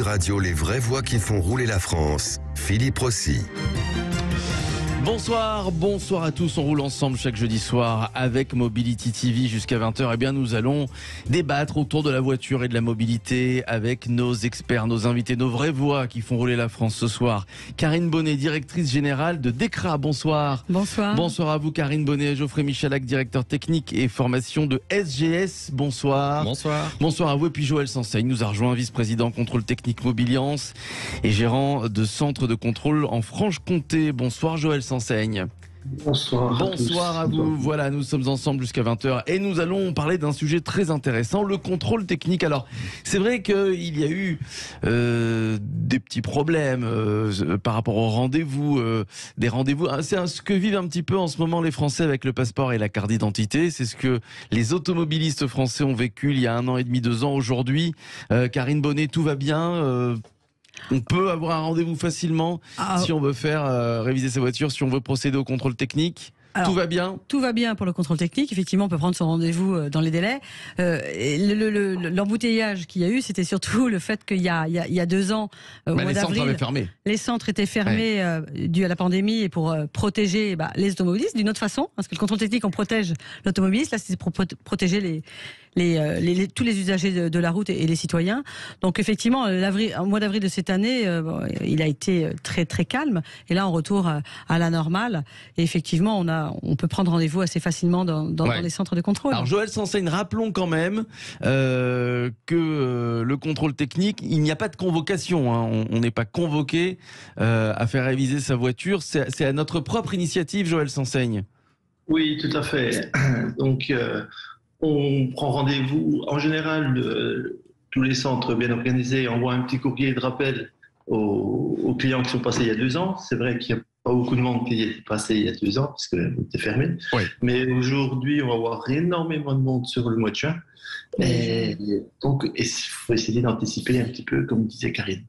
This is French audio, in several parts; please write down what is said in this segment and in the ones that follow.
Sud Radio, les vraies voix qui font rouler la France. Philippe Rossi. Bonsoir à tous. On roule ensemble chaque jeudi soir avec Mobility TV jusqu'à 20h. Eh bien, nous allons débattre autour de la voiture et de la mobilité avec nos experts, nos invités, nos vraies voix qui font rouler la France ce soir. Karine Bonnet, directrice générale de DECRA. Bonsoir. Bonsoir. Bonsoir à vous, Karine Bonnet. Geoffrey Michalak, directeur technique et formation de SGS. Bonsoir. Bonsoir. Bonsoir à vous. Et puis Joël Sanseigne nous a rejoint, vice-président contrôle technique Mobiliance et gérant de centre de contrôle en Franche-Comté. Bonsoir Joël Sanseigne. Bonsoir. Bonsoir à vous. Voilà, nous sommes ensemble jusqu'à 20h et nous allons parler d'un sujet très intéressant, le contrôle technique. Alors, c'est vrai qu'il y a eu des petits problèmes par rapport aux rendez-vous, des rendez-vous. C'est ce que vivent un petit peu en ce moment les Français avec le passeport et la carte d'identité. C'est ce que les automobilistes français ont vécu il y a 1 an et demi, 2 ans. Aujourd'hui, Karine Bonnet, tout va bien on peut avoir un rendez-vous facilement si on veut faire réviser sa voiture, si on veut procéder au contrôle technique. Alors, tout va bien ? Tout va bien pour le contrôle technique. Effectivement, on peut prendre son rendez-vous dans les délais. L'embouteillage qu'il y a eu, c'était surtout le fait qu'il y a 2 ans, au mois d'avril, les centres étaient fermés dû à la pandémie et pour protéger les automobilistes d'une autre façon. Parce que le contrôle technique, on protège l'automobiliste. Là, c'est pour protéger tous les usagers de la route et les citoyens. Donc effectivement, au mois d'avril de cette année, il a été très très calme. Et là, on retourne à la normale. Et effectivement, on peut prendre rendez-vous assez facilement dans les centres de contrôle. Alors Joël Sanseigne, rappelons quand même que le contrôle technique, il n'y a pas de convocation. On n'est pas convoqué à faire réviser sa voiture. C'est à notre propre initiative, Joël Sanseigne. Oui, tout à fait. Donc, on prend rendez-vous. En général, tous les centres bien organisés envoient un petit courrier de rappel aux clients qui sont passés il y a 2 ans. C'est vrai qu'il n'y a pas beaucoup de monde qui est passé il y a 2 ans, parce que c'était fermé. Oui. Mais aujourd'hui, on va avoir énormément de monde sur le mois de juin. Et donc, il faut essayer d'anticiper un petit peu, comme disait Karine.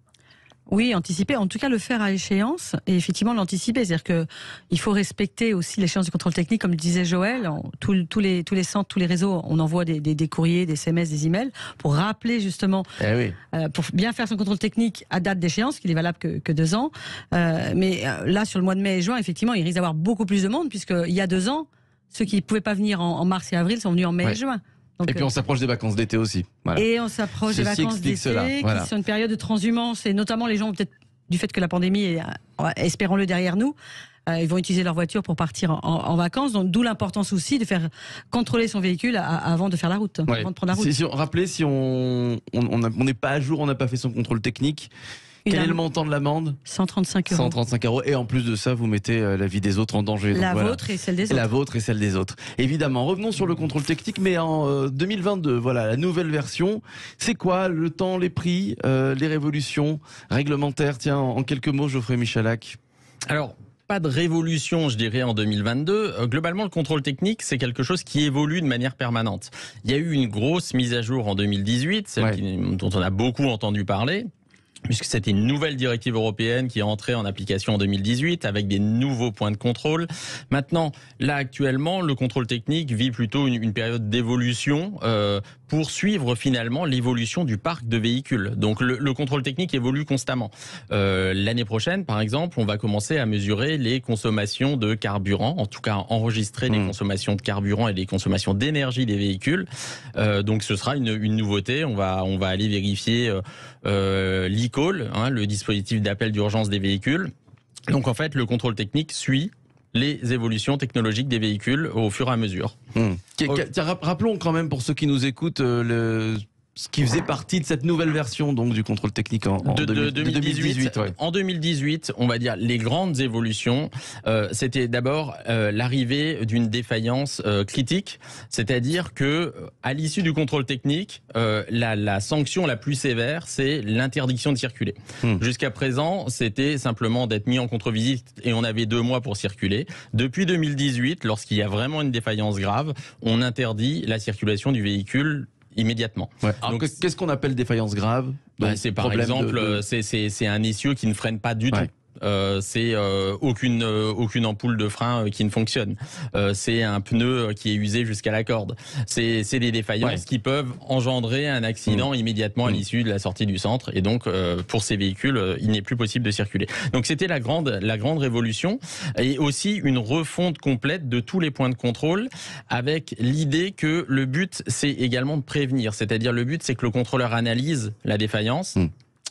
Oui, anticiper, en tout cas le faire à échéance et effectivement l'anticiper. C'est-à-dire qu'il faut respecter aussi l'échéance du contrôle technique, comme le disait Joël. Tous les centres, tous les réseaux, on envoie des courriers, des SMS, des emails pour rappeler justement, pour bien faire son contrôle technique à date d'échéance, qu'il est valable que 2 ans. Mais là, sur le mois de mai et juin, effectivement, il risque d'avoir beaucoup plus de monde, puisqu'il y a 2 ans, ceux qui ne pouvaient pas venir en mars et avril sont venus en mai et juin. Donc, et puis on s'approche des vacances d'été aussi. Voilà. Et on s'approche des vacances d'été, qui sont une période de transhumance, et notamment les gens, peut-être du fait que la pandémie est, espérons-le, derrière nous, ils vont utiliser leur voiture pour partir en vacances. Donc d'où l'importance aussi de faire contrôler son véhicule avant de faire la route, avant de prendre la route. Rappelez, si on n'est pas à jour, on n'a pas fait son contrôle technique. Quel est le montant de l'amende ? 135 €. 135 €. Et en plus de ça, vous mettez la vie des autres en danger. La vôtre et celle des autres. La vôtre et celle des autres. Évidemment. Revenons sur le contrôle technique, mais en 2022, voilà, la nouvelle version. C'est quoi le temps, les prix, les révolutions réglementaires ? Tiens, en quelques mots, Geoffrey Michalak. Alors, pas de révolution, je dirais, en 2022. Globalement, le contrôle technique, c'est quelque chose qui évolue de manière permanente. Il y a eu une grosse mise à jour en 2018, dont on a beaucoup entendu parler, puisque c'était une nouvelle directive européenne qui est entrée en application en 2018 avec des nouveaux points de contrôle. Maintenant, là actuellement, le contrôle technique vit plutôt une période d'évolution pour suivre finalement l'évolution du parc de véhicules. Donc le contrôle technique évolue constamment. L'année prochaine, par exemple, on va commencer à mesurer les consommations de carburant, en tout cas enregistrer les consommations de carburant et les consommations d'énergie des véhicules. Donc ce sera une nouveauté. On va aller vérifier l'e-call, le dispositif d'appel d'urgence des véhicules. Donc en fait, le contrôle technique suit les évolutions technologiques des véhicules au fur et à mesure. Rappelons quand même pour ceux qui nous écoutent ce qui faisait partie de cette nouvelle version donc du contrôle technique en 2018. En 2018, on va dire les grandes évolutions, c'était d'abord l'arrivée d'une défaillance critique, c'est-à-dire que à l'issue du contrôle technique, la sanction la plus sévère, c'est l'interdiction de circuler. Jusqu'à présent, c'était simplement d'être mis en contre-visite et on avait 2 mois pour circuler. Depuis 2018, lorsqu'il y a vraiment une défaillance grave, on interdit la circulation du véhicule immédiatement. Alors donc, qu'est-ce qu'on appelle défaillance grave ? C'est par exemple, c'est un essieu qui ne freine pas du tout. c'est aucune ampoule de frein qui ne fonctionne. C'est un pneu qui est usé jusqu'à la corde. C'est des défaillances qui peuvent engendrer un accident immédiatement à l'issue de la sortie du centre. Et donc, pour ces véhicules, il n'est plus possible de circuler. Donc, c'était la grande révolution. Et aussi une refonte complète de tous les points de contrôle, avec l'idée que le but, c'est également de prévenir. C'est-à-dire, le but, c'est que le contrôleur analyse la défaillance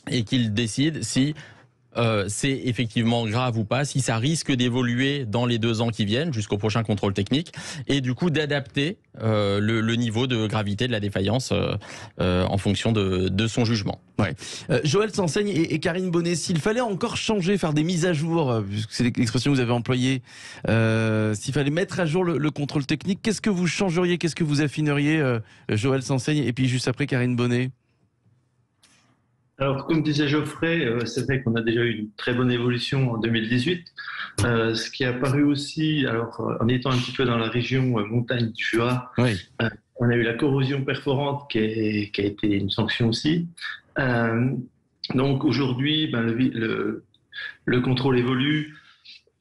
et qu'il décide si c'est effectivement grave ou pas, si ça risque d'évoluer dans les 2 ans qui viennent jusqu'au prochain contrôle technique, et du coup d'adapter le niveau de gravité de la défaillance en fonction de son jugement. Ouais. Joël Sanseigne et Karine Bonnet, s'il fallait encore changer, faire des mises à jour, puisque c'est l'expression que vous avez employée, s'il fallait mettre à jour le contrôle technique, qu'est-ce que vous changeriez, qu'est-ce que vous affineriez, Joël Sanseigne, et puis juste après Karine Bonnet? Alors, comme disait Geoffrey, c'est vrai qu'on a déjà eu une très bonne évolution en 2018. Ce qui est apparu aussi, alors en étant un petit peu dans la région montagne du Jura, on a eu la corrosion perforante qui a été une sanction aussi. Donc aujourd'hui, le contrôle évolue.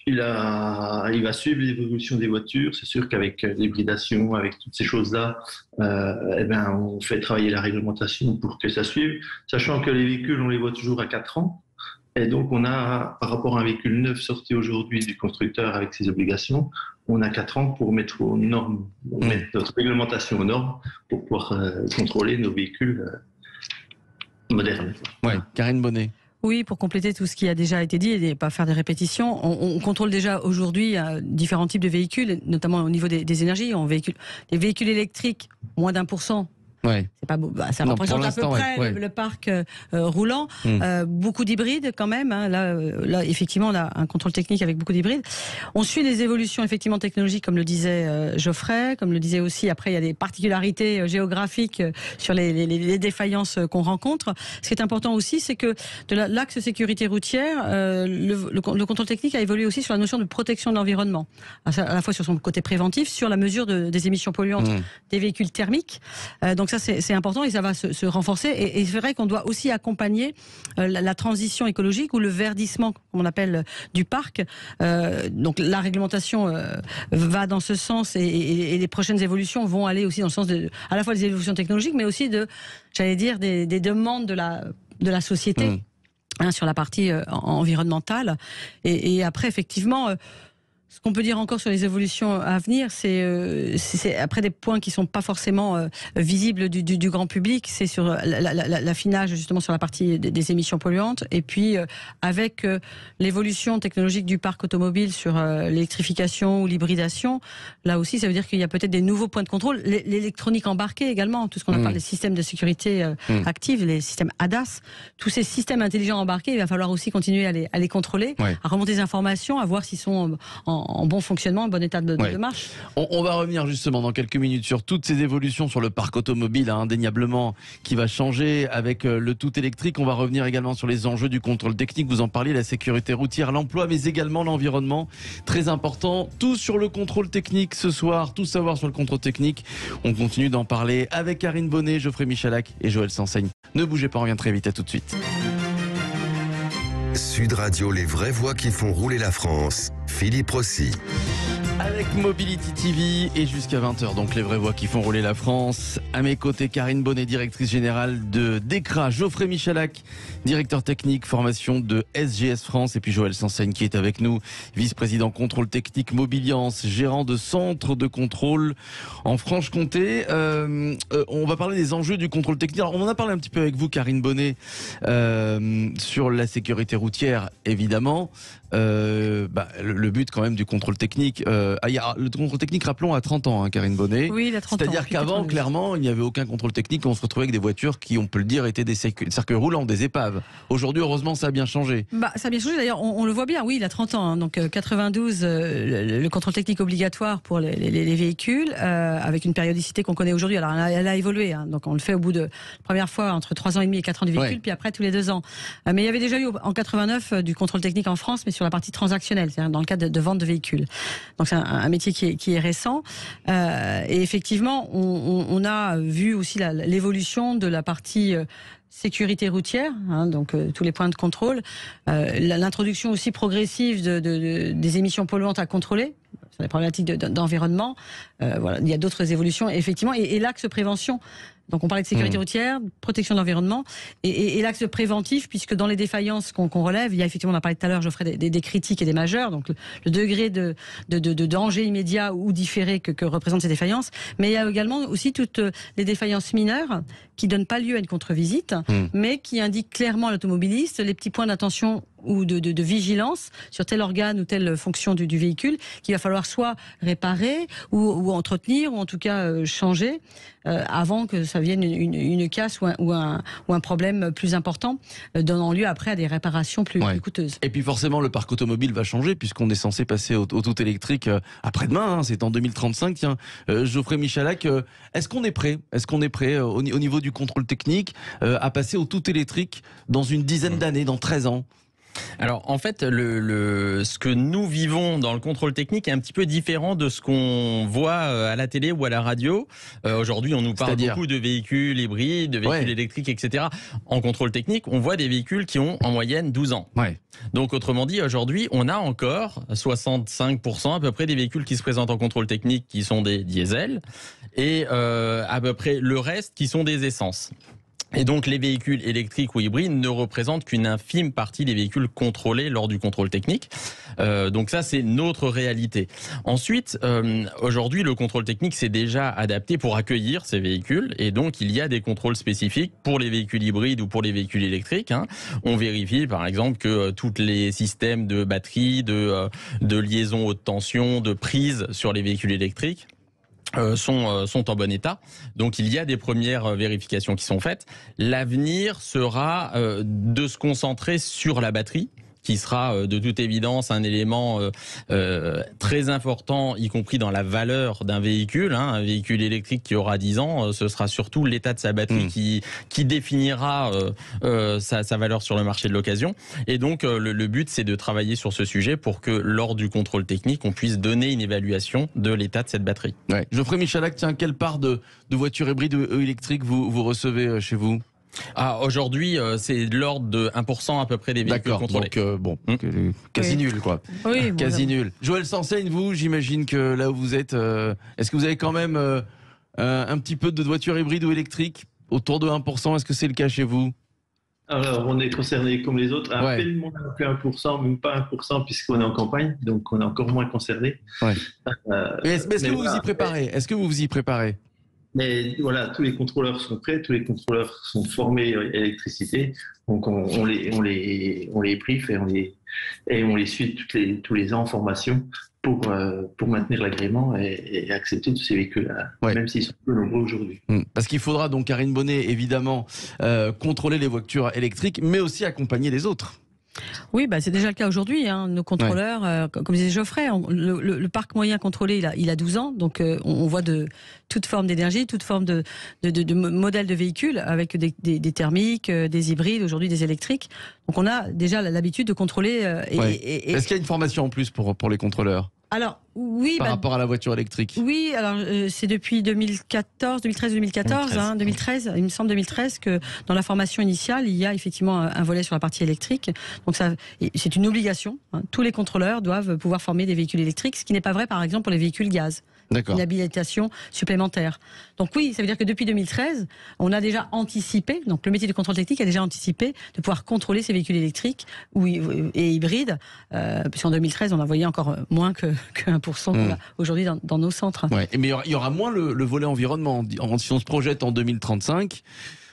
Il va suivre l'évolution des voitures. C'est sûr qu'avec l'hybridation, avec toutes ces choses-là, on fait travailler la réglementation pour que ça suive. Sachant que les véhicules, on les voit toujours à 4 ans. Et donc, on a, par rapport à un véhicule neuf sorti aujourd'hui du constructeur avec ses obligations, on a 4 ans pour mettre aux normes, mettre notre réglementation aux normes pour pouvoir contrôler nos véhicules modernes. Ouais, Karine Bonnet. Oui, pour compléter tout ce qui a déjà été dit et ne pas faire des répétitions, on contrôle déjà aujourd'hui différents types de véhicules, notamment au niveau des énergies. Les véhicules électriques, moins d'1%. C'est pas beau. Ça représente à peu près le parc roulant. Beaucoup d'hybrides quand même. Là, effectivement, on a un contrôle technique avec beaucoup d'hybrides. On suit les évolutions effectivement technologiques, comme le disait Geoffrey, comme le disait aussi. Après, il y a des particularités géographiques sur les défaillances qu'on rencontre. Ce qui est important aussi, c'est que de l'axe sécurité routière, le contrôle technique a évolué aussi sur la notion de protection de l'environnement, à la fois sur son côté préventif, sur la mesure des émissions polluantes des véhicules thermiques. Donc ça, c'est important et ça va se renforcer. Et c'est vrai qu'on doit aussi accompagner la transition écologique ou le verdissement, comme on appelle, du parc. Donc la réglementation va dans ce sens et les prochaines évolutions vont aller aussi dans le sens à la fois des évolutions technologiques, mais aussi des demandes de la société sur la partie environnementale. Et après, effectivement... Ce qu'on peut dire encore sur les évolutions à venir, c'est après des points qui sont pas forcément visibles du grand public, c'est sur l'affinage justement sur la partie des émissions polluantes, et puis avec l'évolution technologique du parc automobile sur l'électrification ou l'hybridation, là aussi ça veut dire qu'il y a peut-être des nouveaux points de contrôle, l'électronique embarquée également, tout ce qu'on appelle les systèmes de sécurité active, les systèmes ADAS, tous ces systèmes intelligents embarqués, il va falloir aussi continuer à les contrôler, à remonter des informations, à voir s'ils sont en bon fonctionnement, en bon état de marche. On va revenir justement dans quelques minutes sur toutes ces évolutions sur le parc automobile, indéniablement, qui va changer avec le tout électrique. On va revenir également sur les enjeux du contrôle technique. Vous en parliez, la sécurité routière, l'emploi, mais également l'environnement. Très important. Tout sur le contrôle technique ce soir, tout savoir sur le contrôle technique. On continue d'en parler avec Karine Bonnet, Geoffrey Michalak et Joël Sanseigne. Ne bougez pas, on revient très vite, à tout de suite. Sud Radio, les vraies voix qui font rouler la France. Philippe Rossi. Avec Mobility TV et jusqu'à 20h, donc les vraies voix qui font rouler la France. À mes côtés, Karine Bonnet, directrice générale de DECRA, Geoffrey Michalak, directeur technique, formation de SGS France, et puis Joël Sanseigne qui est avec nous, vice-président contrôle technique Mobiliance, gérant de centre de contrôle en Franche-Comté. On va parler des enjeux du contrôle technique. Alors, on en a parlé un petit peu avec vous, Karine Bonnet, sur la sécurité routière, évidemment. Le but quand même du contrôle technique, le contrôle technique, rappelons, à 30 ans, Karine Bonnet. Oui, il a 30 ans. C'est-à-dire qu'avant, clairement, il n'y avait aucun contrôle technique. On se retrouvait avec des voitures qui, on peut le dire, étaient des cercueils roulants, des épaves. Aujourd'hui, heureusement, ça a bien changé. Ça a bien changé. D'ailleurs, on le voit bien. Oui, il a 30 ans. Donc, 92, le contrôle technique obligatoire pour les véhicules, avec une périodicité qu'on connaît aujourd'hui. Alors, elle a évolué. Donc, on le fait au bout de première fois entre 3 ans et demi et 4 ans du véhicule, puis après tous les 2 ans. Mais il y avait déjà eu en 89 du contrôle technique en France, mais sur la partie transactionnelle, c'est-à-dire dans le cadre de vente de véhicules. Donc, c'est un métier qui est récent. Et effectivement, on a vu aussi l'évolution de la partie sécurité routière, donc tous les points de contrôle, l'introduction aussi progressive des émissions polluantes à contrôler, sur les problématiques d'environnement. Voilà, il y a d'autres évolutions, effectivement, et l'axe prévention. Donc on parlait de sécurité routière, protection de l'environnement, et l'axe préventif, puisque dans les défaillances qu'on relève, il y a effectivement, on a parlé tout à l'heure, Geoffrey, des critiques et des majeurs, donc le degré de danger immédiat ou différé que représentent ces défaillances, mais il y a également aussi toutes les défaillances mineures qui donnent pas lieu à une contre-visite, mais qui indiquent clairement à l'automobiliste les petits points d'attention ou de vigilance sur tel organe ou telle fonction du véhicule qu'il va falloir soit réparer ou entretenir, ou en tout cas changer avant que ça vienne une casse ou un problème plus important, donnant lieu après à des réparations plus coûteuses. Et puis forcément le parc automobile va changer puisqu'on est censé passer au tout électrique après-demain, c'est en 2035. Tiens, Geoffrey Michalak, est-ce qu'on est prêt au niveau du contrôle technique à passer au tout électrique dans une dizaine d'années, dans 13 ans? Alors en fait, ce que nous vivons dans le contrôle technique est un petit peu différent de ce qu'on voit à la télé ou à la radio. Aujourd'hui, on nous parle beaucoup de véhicules hybrides, de véhicules électriques, etc. En contrôle technique, on voit des véhicules qui ont en moyenne 12 ans. Donc autrement dit, aujourd'hui, on a encore 65% à peu près des véhicules qui se présentent en contrôle technique qui sont des diesels et à peu près le reste qui sont des essences. Et donc les véhicules électriques ou hybrides ne représentent qu'une infime partie des véhicules contrôlés lors du contrôle technique. Donc ça, c'est notre réalité. Ensuite, aujourd'hui, le contrôle technique s'est déjà adapté pour accueillir ces véhicules. Et donc, il y a des contrôles spécifiques pour les véhicules hybrides ou pour les véhicules électriques. On vérifie, par exemple, que tous les systèmes de batterie, de liaison haute tension, de prise sur les véhicules électriques sont en bon état. Donc il y a des premières vérifications qui sont faites. L'avenir sera de se concentrer sur la batterie, qui sera de toute évidence un élément très important, y compris dans la valeur d'un véhicule. Un véhicule électrique qui aura 10 ans, ce sera surtout l'état de sa batterie qui définira sa valeur sur le marché de l'occasion. Et donc le but, c'est de travailler sur ce sujet pour que lors du contrôle technique, on puisse donner une évaluation de l'état de cette batterie. Geoffrey Michalak, tiens, quelle part de voitures hybrides ou électriques vous recevez chez vous? Aujourd'hui, c'est de l'ordre de 1% à peu près des véhicules contrôlés. Donc, quasi nul, quoi. Oui, quasi nul. Joël Sanseigne, vous, j'imagine que là où vous êtes, est-ce que vous avez quand même un petit peu de voitures hybrides ou électriques autour de 1%? Est-ce que c'est le cas chez vous? Alors, on est concerné comme les autres, à peine moins que 1%, même pas 1%, puisqu'on est en campagne, donc on est encore moins concerné. Est-ce que vous vous y préparez? Mais voilà, tous les contrôleurs sont prêts, tous les contrôleurs sont formés à l'électricité, donc on les briefe et on les suit tous les ans en formation pour maintenir l'agrément et accepter tous ces véhicules-là, même s'ils sont peu nombreux aujourd'hui. Parce qu'il faudra donc, Karine Bonnet, évidemment, contrôler les voitures électriques, mais aussi accompagner les autres. Oui, c'est déjà le cas aujourd'hui. Nos contrôleurs, comme disait Geoffrey, le parc moyen contrôlé, il a 12 ans. Donc, on voit de toute forme d'énergie, toute forme de modèles de véhicules, avec des thermiques, des hybrides, aujourd'hui des électriques. Donc, on a déjà l'habitude de contrôler. Est-ce qu'il y a une formation en plus pour les contrôleurs? Alors, oui. Par rapport à la voiture électrique? Oui, alors c'est depuis 2013, il me semble 2013, que dans la formation initiale, il y a effectivement un volet sur la partie électrique. Donc c'est une obligation. Tous les contrôleurs doivent pouvoir former des véhicules électriques, ce qui n'est pas vrai par exemple pour les véhicules gaz. Une habilitation supplémentaire. Donc oui, ça veut dire que depuis 2013, on a déjà anticipé, donc le métier de contrôle technique a déjà anticipé de pouvoir contrôler ces véhicules électriques et hybrides, puisqu'en 2013, on en voyait encore moins que 1% aujourd'hui dans nos centres. Mais il y aura moins le volet environnement. Si on se projette en 2035,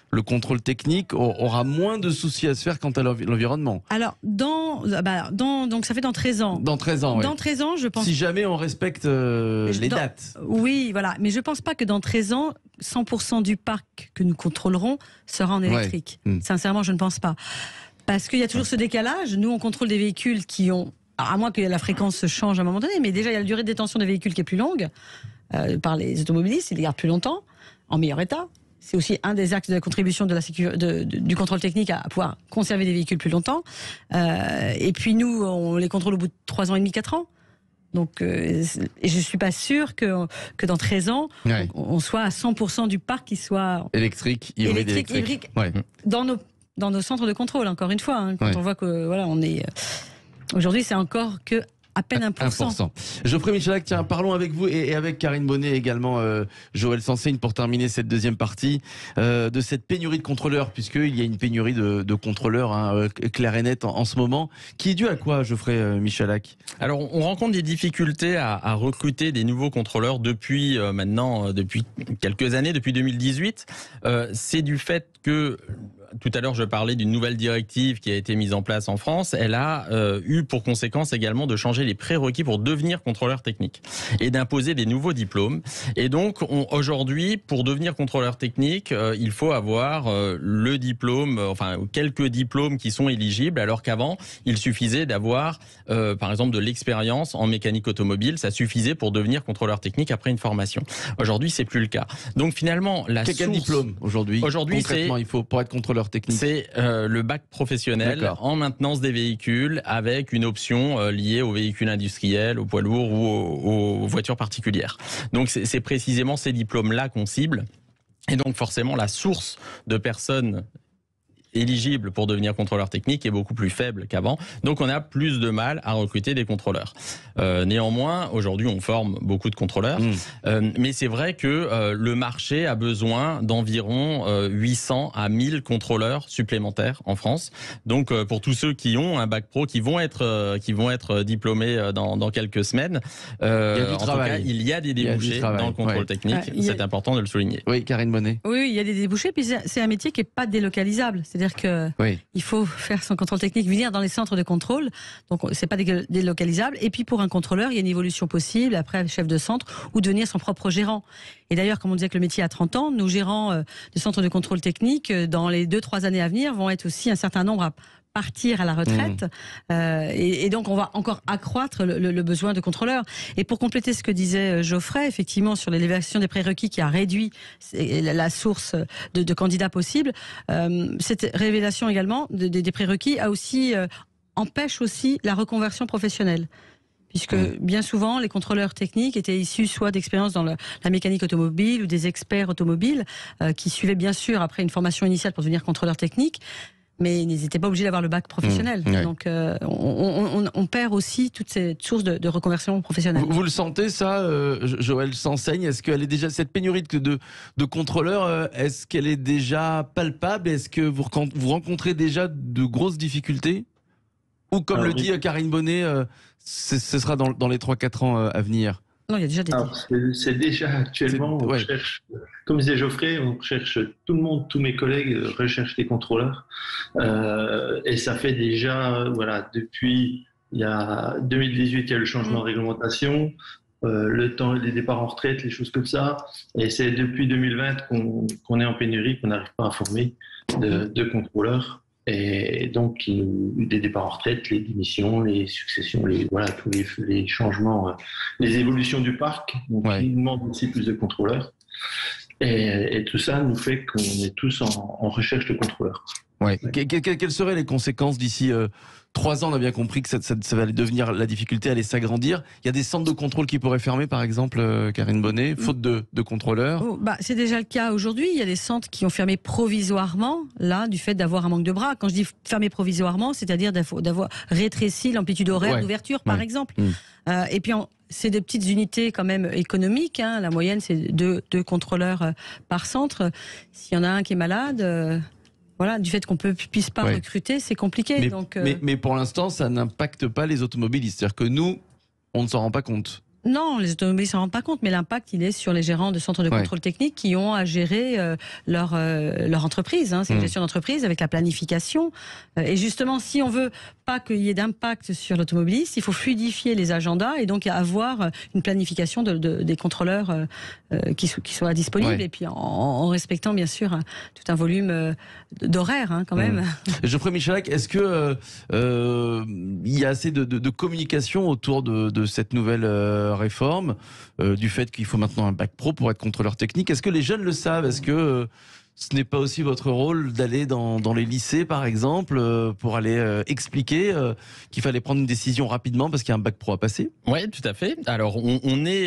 le contrôle technique aura moins de soucis à se faire quant à l'environnement. Alors, donc ça fait dans 13 ans. Dans 13 ans, Dans 13 ans, je pense... Si jamais on respecte les dates. Oui, voilà. Mais je ne pense pas que dans 13 ans, 100% du parc que nous contrôlerons sera en électrique. Sincèrement, je ne pense pas. Parce qu'il y a toujours ce décalage. Nous, on contrôle des véhicules qui ont... Alors, à moins que la fréquence se change à un moment donné, mais déjà, il y a la durée de détention des véhicules qui est plus longue par les automobilistes. Ils les gardent plus longtemps, en meilleur état. C'est aussi un des axes de la contribution du contrôle technique à pouvoir conserver des véhicules plus longtemps. Et puis nous, on les contrôle au bout de 3 ans et demi, 4 ans. Donc, et je suis pas sûre que dans 13 ans, on soit à 100% du parc qui soit électrique, hybride. Ouais. Dans nos centres de contrôle, encore une fois. Quand on voit que voilà, on est aujourd'hui, c'est encore que à peine 1%. Geoffrey Michalak, tiens, parlons avec vous et avec Karine Bonnet également, Joël Sanseigne, pour terminer cette deuxième partie de cette pénurie de contrôleurs, puisqu'il y a une pénurie de contrôleurs claire et nette en ce moment, qui est due à quoi, Geoffrey Michalak? Alors, on rencontre des difficultés à recruter des nouveaux contrôleurs depuis depuis quelques années, depuis 2018. C'est du fait que tout à l'heure, je parlais d'une nouvelle directive qui a été mise en place en France. Elle a eu pour conséquence également de changer les prérequis pour devenir contrôleur technique et d'imposer des nouveaux diplômes. Et donc, aujourd'hui, pour devenir contrôleur technique, il faut avoir le diplôme, quelques diplômes qui sont éligibles, alors qu'avant, il suffisait d'avoir, par exemple, de l'expérience en mécanique automobile. Ça suffisait pour devenir contrôleur technique après une formation. Aujourd'hui, c'est plus le cas. Donc, finalement, quel diplôme aujourd'hui? Aujourd'hui, concrètement, il faut pour être contrôleur technique. C'est le bac professionnel en maintenance des véhicules avec une option liée aux véhicules industriels, aux poids lourds ou aux voitures particulières. Donc c'est précisément ces diplômes-là qu'on cible. Et donc forcément la source de personnes éligibles pour devenir contrôleur technique est beaucoup plus faible qu'avant. Donc on a plus de mal à recruter des contrôleurs. Néanmoins, aujourd'hui on forme beaucoup de contrôleurs, mais c'est vrai que le marché a besoin d'environ 800 à 1000 contrôleurs supplémentaires en France. Donc pour tous ceux qui ont un bac pro, qui vont être diplômés dans quelques semaines, en tout cas, il y a des débouchés dans le contrôle technique. C'est important de le souligner. Oui, Karine Bonnet. Oui, il y a des débouchés, puis c'est un métier qui n'est pas délocalisable. C'est-à-dire qu'il faut faire son contrôle technique, venir dans les centres de contrôle, donc c'est pas délocalisable. Et puis pour un contrôleur, il y a une évolution possible, après chef de centre, ou devenir son propre gérant. Et d'ailleurs, comme on disait que le métier a 30 ans, nos gérants de centres de contrôle technique, dans les 2-3 années à venir, vont être aussi un certain nombre à partir à la retraite, et donc on va encore accroître le besoin de contrôleurs. Et pour compléter ce que disait Geoffrey, effectivement sur l'élévation des prérequis qui a réduit la source de candidats possibles, cette révélation également des prérequis empêche aussi la reconversion professionnelle. Puisque bien souvent, les contrôleurs techniques étaient issus soit d'expériences dans la mécanique automobile ou des experts automobiles qui suivaient bien sûr après une formation initiale pour devenir contrôleur technique, mais ils n'étaient pas obligés d'avoir le bac professionnel. Donc on perd aussi toute cette source de reconversion professionnelle. Vous le sentez ça, Joël Sanseigne? Est-ce qu'elle est déjà, cette pénurie de contrôleurs, est-ce qu'elle est déjà palpable? Est-ce que vous rencontrez déjà de grosses difficultés? Ou comme le dit Karine Bonnet, ce sera dans les 3-4 ans à venir? Non, il y a déjà c'est déjà actuellement, on cherche, comme disait Geoffrey, on cherche tout le monde, tous mes collègues recherchent des contrôleurs. Et ça fait déjà, depuis 2018, il y a le changement de réglementation, le temps, les départs en retraite, les choses comme ça. Et c'est depuis 2020 qu'on est en pénurie, qu'on n'arrive pas à former de contrôleurs. Et donc, des départs en retraite, les démissions, les successions, tous les changements, les évolutions du parc, donc qui demandent aussi plus de contrôleurs. Et tout ça nous fait qu'on est tous en recherche de contrôleurs. Quelles seraient les conséquences d'ici 3 ans? On a bien compris que ça va devenir, la difficulté allait s'agrandir. Il y a des centres de contrôle qui pourraient fermer, par exemple, Karine Bonnet, faute de contrôleurs. C'est déjà le cas aujourd'hui. Il y a des centres qui ont fermé provisoirement, là, du fait d'avoir un manque de bras. Quand je dis fermer provisoirement, c'est-à-dire d'avoir rétréci l'amplitude horaire d'ouverture, par exemple. Et puis, c'est des petites unités quand même économiques. La moyenne, c'est 2 contrôleurs par centre. S'il y en a un qui est malade... du fait qu'on ne puisse pas recruter, c'est compliqué. Mais pour l'instant, ça n'impacte pas les automobilistes. C'est-à-dire que nous, on ne s'en rend pas compte. Non, les automobilistes ne s'en rendent pas compte, mais l'impact, il est sur les gérants de centres de contrôle technique qui ont à gérer leur entreprise. C'est une gestion d'entreprise avec la planification. Et justement, si on veut pas qu'il y ait d'impact sur l'automobiliste, il faut fluidifier les agendas et donc avoir une planification des contrôleurs qui soient disponibles et puis en respectant bien sûr tout un volume d'horaires quand même. Geoffrey Michalak, est-ce que il y a assez de communication autour de cette nouvelle réforme, du fait qu'il faut maintenant un bac pro pour être contrôleur technique? Est-ce que les jeunes le savent? Est-ce que Ce n'est pas aussi votre rôle d'aller dans les lycées, par exemple, pour aller expliquer qu'il fallait prendre une décision rapidement parce qu'il y a un bac pro à passer? Oui, tout à fait. Alors,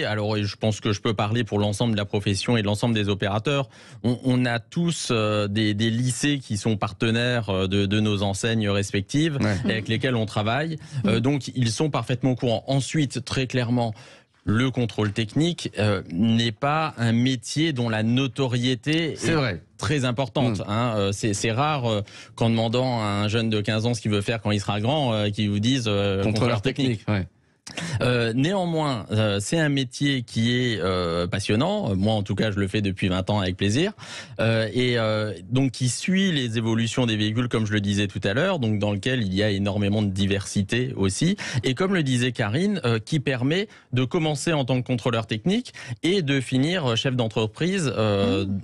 alors, je pense que je peux parler pour l'ensemble de la profession et de l'ensemble des opérateurs. On a tous des lycées qui sont partenaires de nos enseignes respectives, avec lesquels on travaille. Donc, ils sont parfaitement au courant. Ensuite, très clairement, le contrôle technique n'est pas un métier dont la notoriété est très importante. C'est rare qu'en demandant à un jeune de 15 ans ce qu'il veut faire quand il sera grand, qu'il vous dise contrôleur technique. Néanmoins, c'est un métier qui est passionnant. Moi, en tout cas, je le fais depuis 20 ans avec plaisir. Donc, qui suit les évolutions des véhicules, comme je le disais tout à l'heure, donc dans lequel il y a énormément de diversité aussi. Et comme le disait Karine, qui permet de commencer en tant que contrôleur technique et de finir chef d'entreprise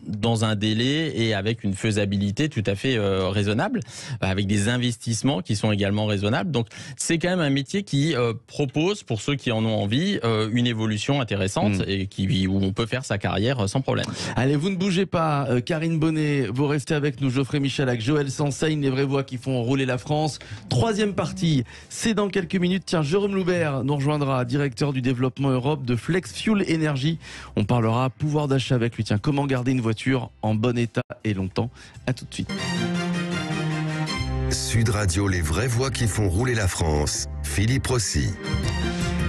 dans un délai et avec une faisabilité tout à fait raisonnable, avec des investissements qui sont également raisonnables. Donc, c'est quand même un métier qui propose, pour ceux qui en ont envie, une évolution intéressante et où on peut faire sa carrière sans problème. Allez, vous ne bougez pas. Karine Bonnet, vous restez avec nous. Geoffrey Michalak, Joël Sanseigne, les vraies voix qui font rouler la France. Troisième partie, c'est dans quelques minutes. Tiens, Jérôme Loubert nous rejoindra, directeur du développement Europe de Flex Fuel Energy. On parlera pouvoir d'achat avec lui. Tiens, comment garder une voiture en bon état et longtemps. À tout de suite. Sud Radio, les vraies voix qui font rouler la France. Philippe Rossi.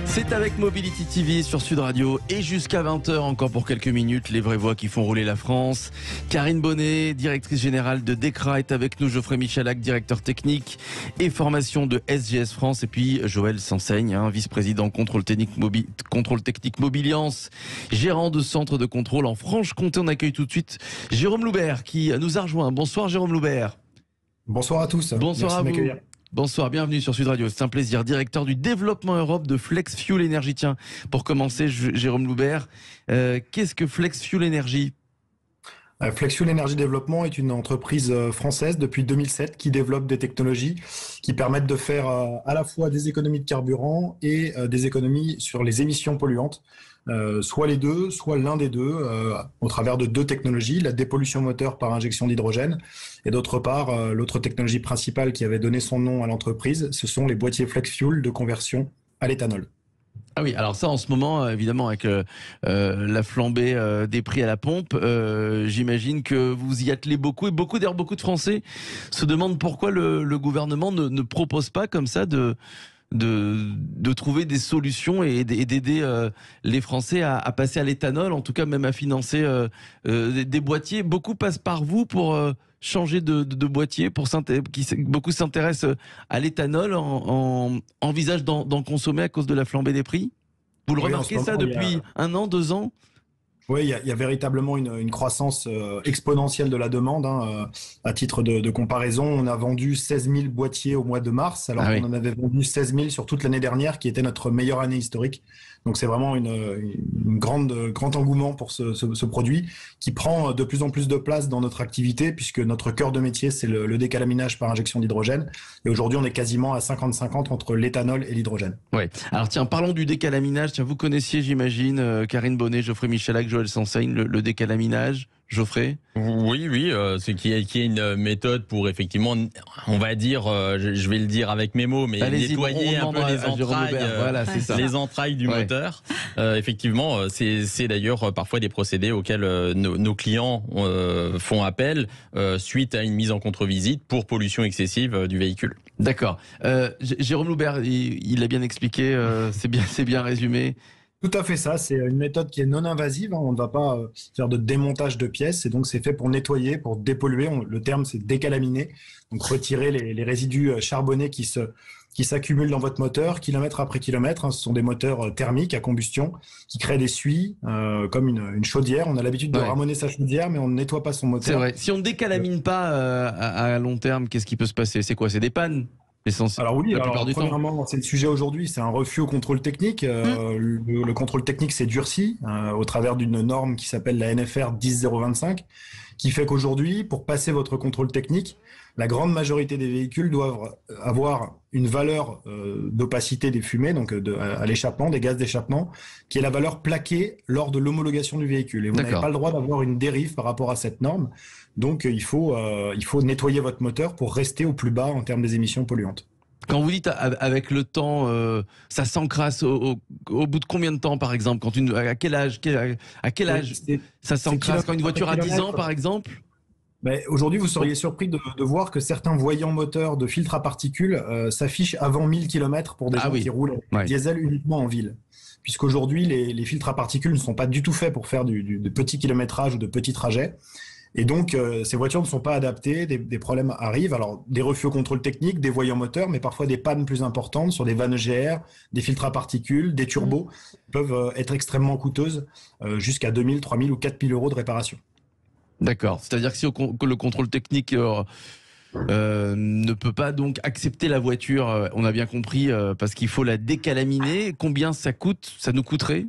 C'est avec Mobility TV sur Sud Radio et jusqu'à 20h encore pour quelques minutes, les vraies voix qui font rouler la France. Karine Bonnet, directrice générale de DEKRA, est avec nous. Geoffrey Michalak, directeur technique et formation de SGS France. Et puis Joël Sanseigne, vice-président contrôle technique Mobiliance, gérant de centre de contrôle en Franche-Comté. On accueille tout de suite Jérôme Loubert qui nous a rejoint. Bonsoir Jérôme Loubert. Bonsoir à tous. Bonsoir. Merci à vous. Bonsoir, bienvenue sur Sud Radio. C'est un plaisir. Directeur du développement Europe de Flex Fuel Energy. Tiens, pour commencer, Jérôme Loubert, qu'est-ce que Flex Fuel Energy ? Flex Fuel Energy Développement est une entreprise française depuis 2007 qui développe des technologies qui permettent de faire à la fois des économies de carburant et des économies sur les émissions polluantes. Soit les deux, soit l'un des deux, au travers de deux technologies, la dépollution moteur par injection d'hydrogène, et d'autre part, l'autre technologie principale qui avait donné son nom à l'entreprise, ce sont les boîtiers Flex Fuel de conversion à l'éthanol. Ah oui, alors ça en ce moment, évidemment, avec la flambée des prix à la pompe, j'imagine que vous y attelez beaucoup, et beaucoup de Français se demandent pourquoi le gouvernement ne propose pas comme ça de trouver des solutions et d'aider les Français à passer à l'éthanol, en tout cas même à financer des boîtiers. Beaucoup passent par vous pour changer de boîtier, beaucoup s'intéressent à l'éthanol, envisagent d'en consommer à cause de la flambée des prix. Vous le remarquez ça depuis 1 an, 2 ans ? Oui, il y a véritablement une croissance exponentielle de la demande. À titre de comparaison, on a vendu 16 000 boîtiers au mois de mars, alors qu'on en avait vendu 16 000 sur toute l'année dernière, qui était notre meilleure année historique. Donc c'est vraiment un grand engouement pour ce produit qui prend de plus en plus de place dans notre activité, puisque notre cœur de métier, c'est le décalaminage par injection d'hydrogène. Et aujourd'hui, on est quasiment à 50-50 entre l'éthanol et l'hydrogène. Oui. Alors tiens, parlons du décalaminage. Tiens, vous connaissiez, j'imagine, Karine Bonnet, Geoffrey Michalak, Joël Sanseigne, le décalaminage. Geoffrey ? Oui, c'est qui est une méthode pour effectivement, on va dire, je vais le dire avec mes mots, mais nettoyer un peu les entrailles du moteur. Effectivement, c'est d'ailleurs parfois des procédés auxquels nos clients font appel suite à une mise en contre-visite pour pollution excessive du véhicule. D'accord. Jérôme Loubert, il a bien expliqué, c'est bien résumé. Tout à fait ça, c'est une méthode qui est non invasive, on ne va pas faire de démontage de pièces, et donc c'est fait pour nettoyer, pour dépolluer, le terme c'est décalaminer, donc retirer les résidus charbonnés qui s'accumulent dans votre moteur, kilomètre après kilomètre. Ce sont des moteurs thermiques à combustion qui créent des suies, comme une chaudière. On a l'habitude de ramoner sa chaudière, mais on ne nettoie pas son moteur. C'est vrai, si on ne décalamine pas à long terme, qu'est-ce qui peut se passer ? C'est quoi ? C'est des pannes ? Alors oui, premièrement, c'est le sujet aujourd'hui, c'est un refus au contrôle technique. Le contrôle technique s'est durci au travers d'une norme qui s'appelle la NFR 10025, qui fait qu'aujourd'hui, pour passer votre contrôle technique, la grande majorité des véhicules doivent avoir une valeur d'opacité des fumées, donc à l'échappement, des gaz d'échappement, qui est la valeur plaquée lors de l'homologation du véhicule. Et vous n'avez pas le droit d'avoir une dérive par rapport à cette norme. Donc il faut nettoyer votre moteur pour rester au plus bas en termes des émissions polluantes. Quand vous dites avec le temps, ça s'encrasse au bout de combien de temps, par exemple, à quel âge ça s'encrasse? Quand une voiture a 10 ans, par exemple? Aujourd'hui, vous seriez surpris de voir que certains voyants moteurs de filtres à particules s'affichent avant 1000 km pour des gens qui roulent avec diesel uniquement en ville. Puisqu'aujourd'hui, les filtres à particules ne sont pas du tout faits pour faire de petits kilométrages ou de petits trajets. Et donc, ces voitures ne sont pas adaptées, des problèmes arrivent. Alors, des refus au contrôle technique, des voyants moteurs, mais parfois des pannes plus importantes sur des vannes EGR, des filtres à particules, des turbos, peuvent être extrêmement coûteuses, jusqu'à 2000, 3000 ou 4000 euros de réparation. D'accord. C'est-à-dire que si le contrôle technique ne peut pas donc accepter la voiture, on a bien compris, parce qu'il faut la décalaminer, combien ça nous coûterait?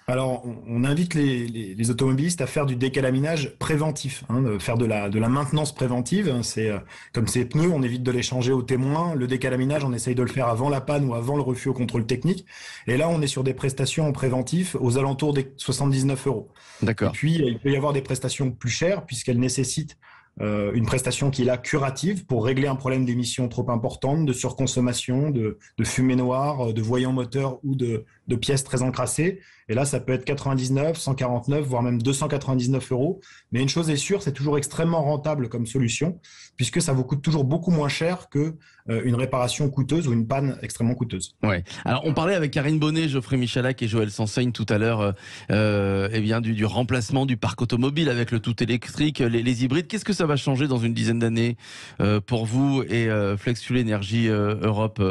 Alors, on invite les automobilistes à faire du décalaminage préventif, faire de la maintenance préventive. C'est comme ces pneus, on évite de les changer au témoin. Le décalaminage, on essaye de le faire avant la panne ou avant le refus au contrôle technique. Et là, on est sur des prestations en préventif aux alentours des 79 euros. D'accord. Et puis, il peut y avoir des prestations plus chères puisqu'elles nécessitent une prestation qui est là curative pour régler un problème d'émissions trop importante, de surconsommation, de fumée noire, de voyants moteurs ou de pièces très encrassées. Et là, ça peut être 99, 149, voire même 299 euros. Mais une chose est sûre, c'est toujours extrêmement rentable comme solution, puisque ça vous coûte toujours beaucoup moins cher que une réparation coûteuse ou une panne extrêmement coûteuse. Ouais. Alors, on parlait avec Karine Bonnet, Geoffrey Michalak et Joël Sanseigne tout à l'heure, du remplacement du parc automobile avec le tout électrique, les hybrides. Qu'est-ce que ça va changer dans une dizaine d'années pour vous et Flex Fuel Energy Europe,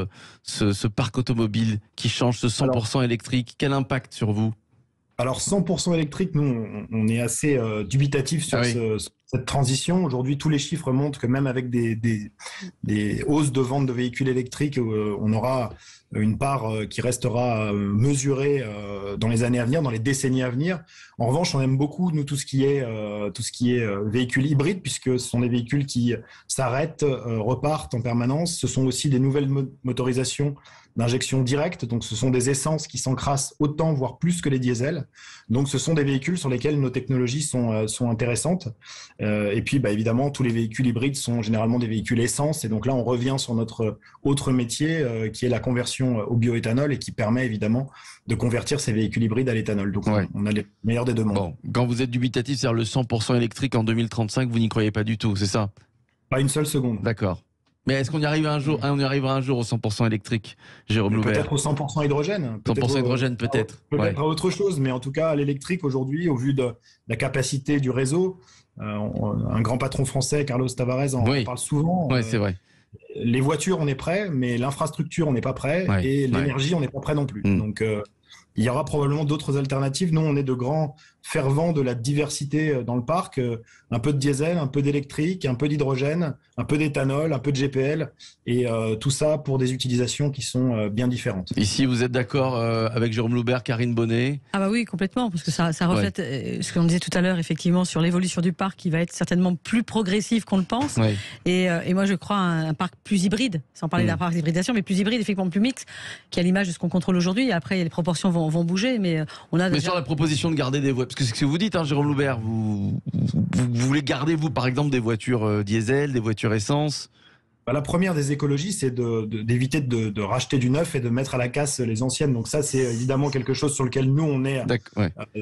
ce parc automobile qui change, ce 100% électrique? Quel impact sur vous? Alors 100% électrique, nous, on est assez dubitatif sur cette transition. Aujourd'hui, tous les chiffres montrent que même avec des hausses de vente de véhicules électriques, on aura une part qui restera mesurée dans les années à venir, dans les décennies à venir. En revanche, on aime beaucoup, nous, tout ce qui est véhicules hybrides, puisque ce sont des véhicules qui s'arrêtent, repartent en permanence. Ce sont aussi des nouvelles motorisations d'injection directe, donc ce sont des essences qui s'encrassent autant, voire plus que les diesels. Donc ce sont des véhicules sur lesquels nos technologies sont intéressantes. Et puis évidemment, tous les véhicules hybrides sont généralement des véhicules essence, et donc là on revient sur notre autre métier qui est la conversion au bioéthanol et qui permet évidemment de convertir ces véhicules hybrides à l'éthanol. Donc on a les meilleurs des deux mondes. Bon, quand vous êtes dubitatif, c'est-à-dire le 100% électrique en 2035, vous n'y croyez pas du tout, c'est ça? Pas une seule seconde. D'accord. Mais est-ce qu'on y arrive un jour, on y arrivera un jour au 100% électrique, Jérôme Loubert? Peut-être au 100% hydrogène. 100% hydrogène, peut-être. Peut-être à autre chose, mais en tout cas, l'électrique aujourd'hui, au vu de la capacité du réseau, un grand patron français, Carlos Tavares, en parle souvent. Oui, c'est vrai. Les voitures, on est prêt, mais l'infrastructure, on n'est pas prêt, et l'énergie, on n'est pas prêt non plus. Donc, il y aura probablement d'autres alternatives. Nous, on est de grands fervents de la diversité dans le parc. Un peu de diesel, un peu d'électrique, un peu d'hydrogène, un peu d'éthanol, un peu de GPL. Et tout ça pour des utilisations qui sont bien différentes. Ici, vous êtes d'accord avec Jérôme Loubert, Karine Bonnet? Ah bah oui, complètement. Parce que ça reflète ce qu'on disait tout à l'heure, effectivement, sur l'évolution du parc qui va être certainement plus progressif qu'on le pense. Et moi, je crois à un parc plus hybride, sans parler d'un parc d'hybridation, mais plus hybride, effectivement plus mix, qui a l'image de ce qu'on contrôle aujourd'hui. Après, les proportions vont bouger, mais on a déjà... Mais sur la proposition de garder des voitures, parce que c'est ce que vous dites, Jérôme Loubert, vous voulez garder, vous, par exemple, des voitures diesel, des voitures essence? La première des écologies, c'est d'éviter de racheter du neuf et de mettre à la casse les anciennes. Donc ça, c'est évidemment quelque chose sur lequel nous, on est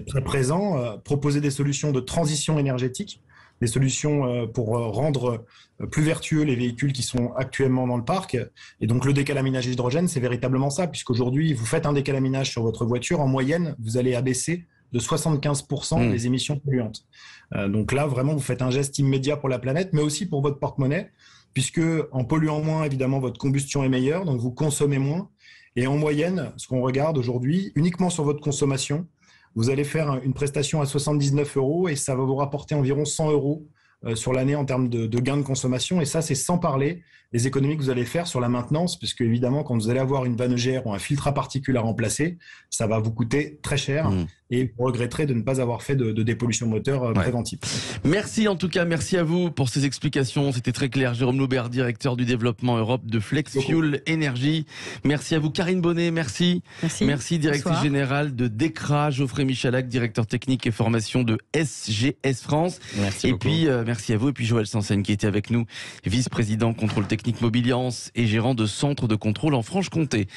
très présents. Proposer des solutions de transition énergétique, des solutions pour rendre plus vertueux les véhicules qui sont actuellement dans le parc. Et donc le décalaminage d'hydrogène, c'est véritablement ça, puisqu'aujourd'hui, vous faites un décalaminage sur votre voiture, en moyenne, vous allez abaisser de 75% les émissions polluantes. Donc là, vraiment, vous faites un geste immédiat pour la planète, mais aussi pour votre porte-monnaie, puisque en polluant moins, évidemment, votre combustion est meilleure, donc vous consommez moins. Et en moyenne, ce qu'on regarde aujourd'hui, uniquement sur votre consommation, vous allez faire une prestation à 79 euros et ça va vous rapporter environ 100 euros sur l'année en termes de gains de consommation. Et ça, c'est sans parler des économies que vous allez faire sur la maintenance, puisque évidemment, quand vous allez avoir une vanne EGR ou un filtre à particules à remplacer, ça va vous coûter très cher. et vous regretterez de ne pas avoir fait de dépollution moteur préventive. Merci en tout cas, merci à vous pour ces explications. C'était très clair. Jérôme Loubert, directeur du développement Europe de Flex Fuel Energy. Merci à vous. Karine Bonnet, merci. Merci, directrice générale de DECRA. Geoffrey Michalak, directeur technique et formation de SGS France. Merci beaucoup. Puis, merci à vous. Et puis Joël Sansen qui était avec nous, vice-président contrôle technique Mobiliance et gérant de centre de contrôle en Franche-Comté.